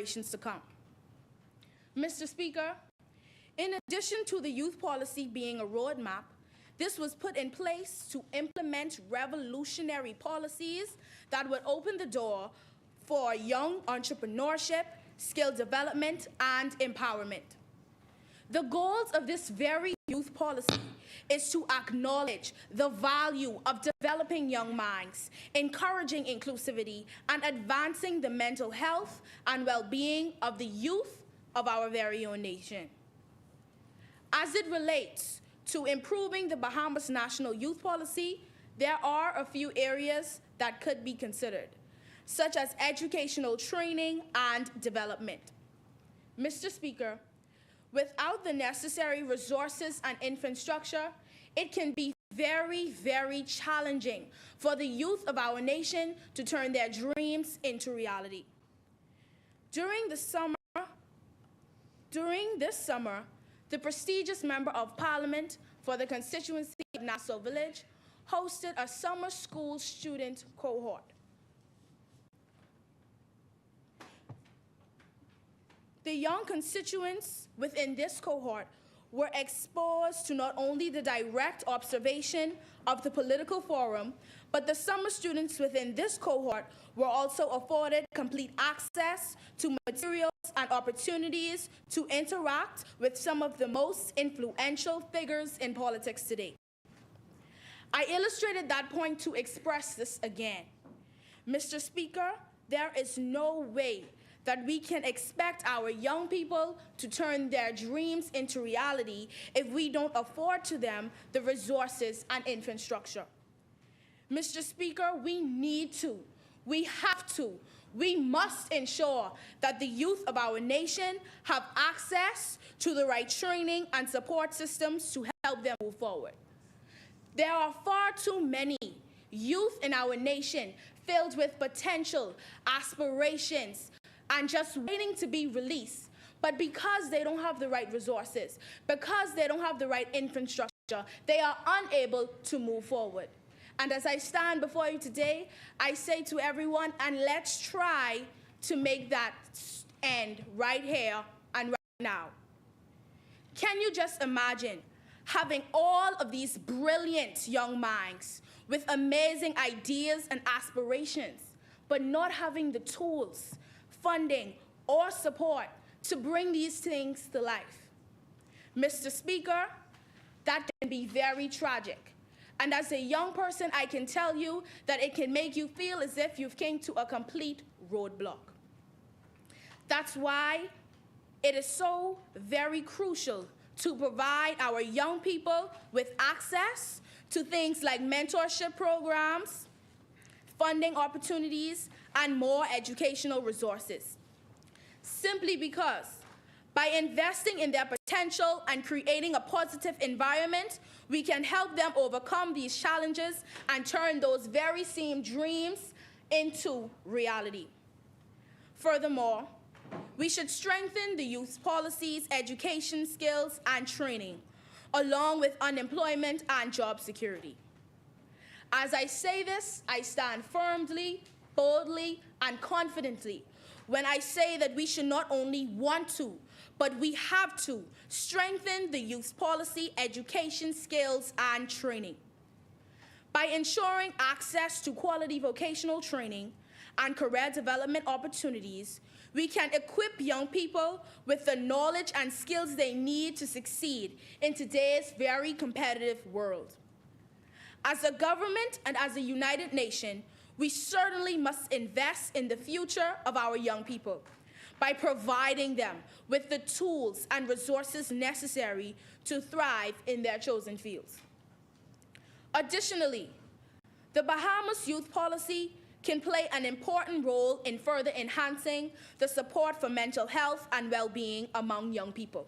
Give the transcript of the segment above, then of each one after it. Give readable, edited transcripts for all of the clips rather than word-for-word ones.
generations to come. Mr. Speaker, in addition to the youth policy being a roadmap, this was put in place to implement revolutionary policies that would open the door for young entrepreneurship, skill development, and empowerment. The goals of this very youth policy is to acknowledge the value of developing young minds, encouraging inclusivity, and advancing the mental health and well-being of the youth of our very own nation. As it relates to improving the Bahamas National Youth Policy, there are a few areas that could be considered, such as educational training and development. Mr. Speaker, without the necessary resources and infrastructure, it can be very, very challenging for the youth of our nation to turn their dreams into reality. During this summer, the prestigious Member of Parliament for the constituency of Nassau Village hosted a summer school student cohort. The young constituents within this cohort were exposed to not only the direct observation of the political forum, but the summer students within this cohort were also afforded complete access to materials and opportunities to interact with some of the most influential figures in politics today. I illustrated that point to express this again. Mr. Speaker, there is no way that we can expect our young people to turn their dreams into reality if we don't afford to them the resources and infrastructure. Mr. Speaker, we need to, we have to, we must ensure that the youth of our nation have access to the right training and support systems to help them move forward. There are far too many youth in our nation filled with potential, aspirations, and just waiting to be released. But because they don't have the right resources, because they don't have the right infrastructure, they are unable to move forward. And as I stand before you today, I say to everyone, and let's try to make that end right here and right now. Can you just imagine having all of these brilliant young minds with amazing ideas and aspirations, but not having the tools, funding, or support to bring these things to life? Mr. Speaker, that can be very tragic. And as a young person, I can tell you that it can make you feel as if you've came to a complete roadblock. That's why it is so very crucial to provide our young people with access to things like mentorship programs, funding opportunities, and more educational resources. Simply because by investing in their potential and creating a positive environment, we can help them overcome these challenges and turn those very same dreams into reality. Furthermore, we should strengthen the youth policies, education, skills, and training, along with unemployment and job security. As I say this, I stand firmly, boldly, and confidently when I say that we should not only want to, but we have to strengthen the youth policy, education, skills, and training. By ensuring access to quality vocational training and career development opportunities, we can equip young people with the knowledge and skills they need to succeed in today's very competitive world. As a government and as a united nation, we certainly must invest in the future of our young people by providing them with the tools and resources necessary to thrive in their chosen fields. Additionally, the Bahamas Youth Policy can play an important role in further enhancing the support for mental health and well-being among young people.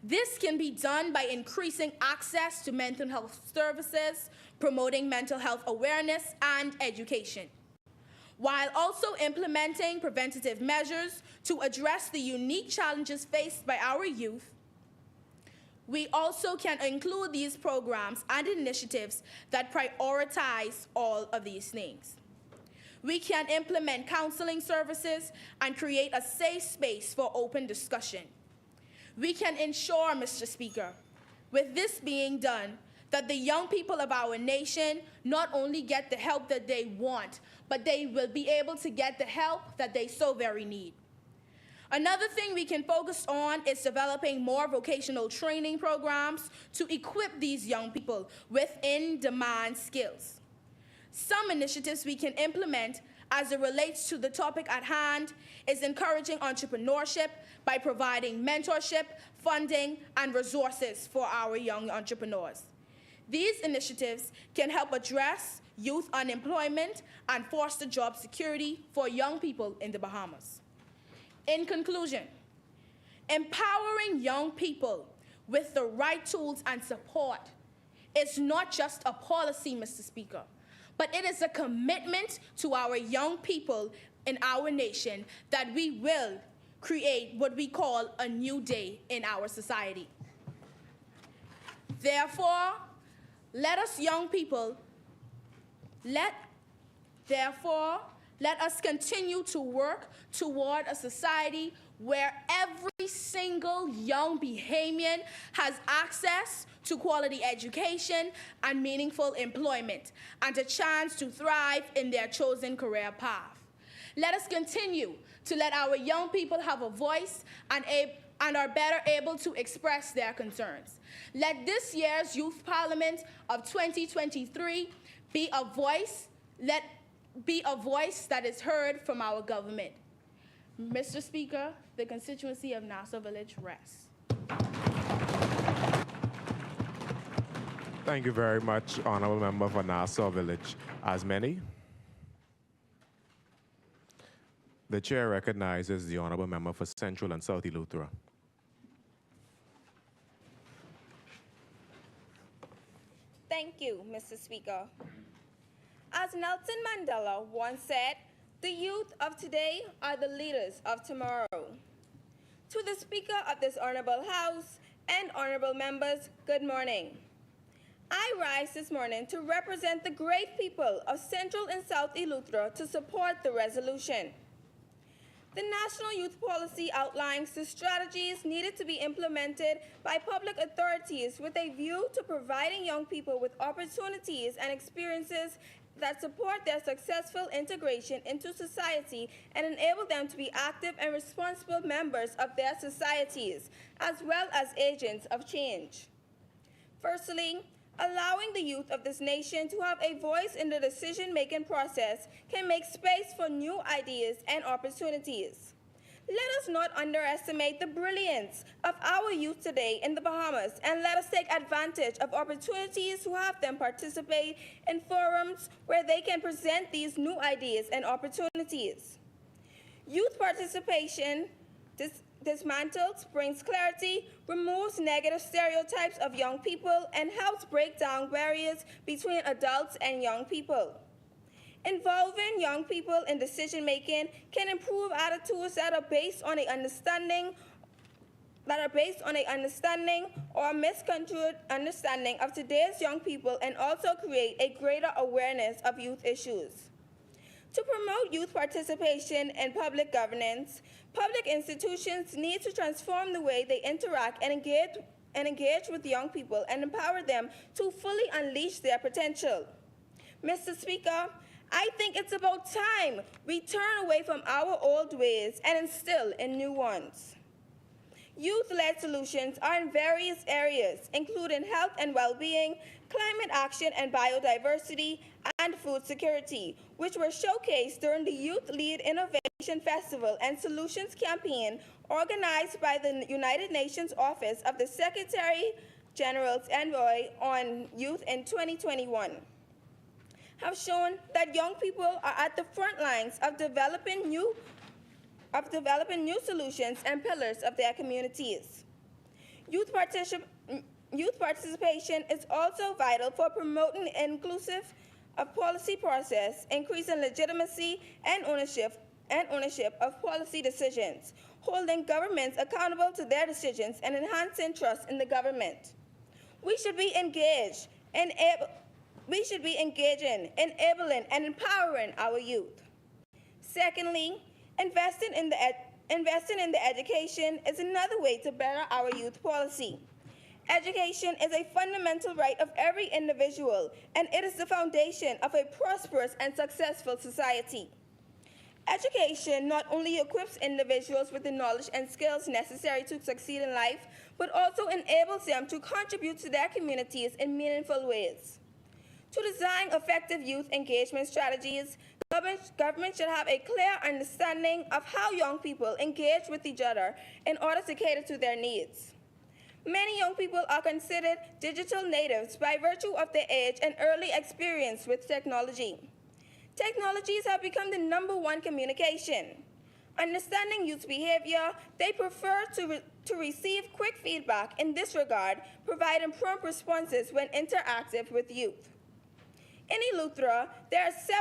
This can be done by increasing access to mental health services, promoting mental health awareness and education, while also implementing preventative measures to address the unique challenges faced by our youth. We also can include these programs and initiatives that prioritize all of these things. We can implement counseling services and create a safe space for open discussion. We can ensure, Mr. Speaker, with this being done, that the young people of our nation not only get the help that they want, but they will be able to get the help that they so very need. Another thing we can focus on is developing more vocational training programs to equip these young people with in-demand skills. Some initiatives we can implement as it relates to the topic at hand is encouraging entrepreneurship by providing mentorship, funding, and resources for our young entrepreneurs. These initiatives can help address youth unemployment and foster job security for young people in the Bahamas. In conclusion, empowering young people with the right tools and support is not just a policy, Mr. Speaker, but it is a commitment to our young people in our nation that we will create what we call a new day in our society. Therefore, let us young people, let us continue to work toward a society where every single young Bahamian has access to quality education and meaningful employment, and a chance to thrive in their chosen career path. Let us continue to let our young people have a voice and are better able to express their concerns. Let this year's Youth Parliament of 2023 be a voice that is heard from our government. Mr. Speaker, the constituency of Nassau Village rests. Thank you very much, Honorable Member for Nassau Village. As many, the chair recognizes the Honorable Member for Central and South Eleuthera. Thank you, Mr. Speaker. As Nelson Mandela once said, the youth of today are the leaders of tomorrow. To the Speaker of this Honorable House and Honorable Members, good morning. I rise this morning to represent the great people of Central and South Eleuthera to support the resolution. The National Youth Policy outlines the strategies needed to be implemented by public authorities with a view to providing young people with opportunities and experiences that support their successful integration into society and enable them to be active and responsible members of their societies, as well as agents of change. Firstly, allowing the youth of this nation to have a voice in the decision-making process can make space for new ideas and opportunities. Let us not underestimate the brilliance of our youth today in the Bahamas, and let us take advantage of opportunities to have them participate in forums where they can present these new ideas and opportunities. Youth participation dismantles, brings clarity, removes negative stereotypes of young people, and helps break down barriers between adults and young people. Involving young people in decision-making can improve attitudes that are based on a understanding or misconstrued understanding of today's young people, and also create a greater awareness of youth issues. To promote youth participation in public governance, public institutions need to transform the way they interact and engage with young people and empower them to fully unleash their potential. Mr. Speaker, I think it's about time we turn away from our old ways and instill in new ones. Youth-led solutions are in various areas, including health and well-being, climate action and biodiversity, and food security, which were showcased during the Youth Lead Innovation Festival and Solutions Campaign organized by the United Nations Office of the Secretary General's Envoy on Youth in 2021. Have shown that young people are at the front lines of developing new solutions and pillars of their communities. Youth participation is also vital for promoting inclusive policy process, increasing legitimacy and ownership of policy decisions, holding governments accountable to their decisions, and enhancing trust in the government. We should be engaging, enabling, and empowering our youth. Secondly, investing in the education is another way to better our youth policy. Education is a fundamental right of every individual, and it is the foundation of a prosperous and successful society. Education not only equips individuals with the knowledge and skills necessary to succeed in life, but also enables them to contribute to their communities in meaningful ways. To design effective youth engagement strategies, government should have a clear understanding of how young people engage with each other in order to cater to their needs. Many young people are considered digital natives by virtue of their age and early experience with technology. Technologies have become the #1 communication. Understanding youth behavior, they prefer to receive quick feedback in this regard, providing prompt responses when interactive with youth. In Eleuthera, there are several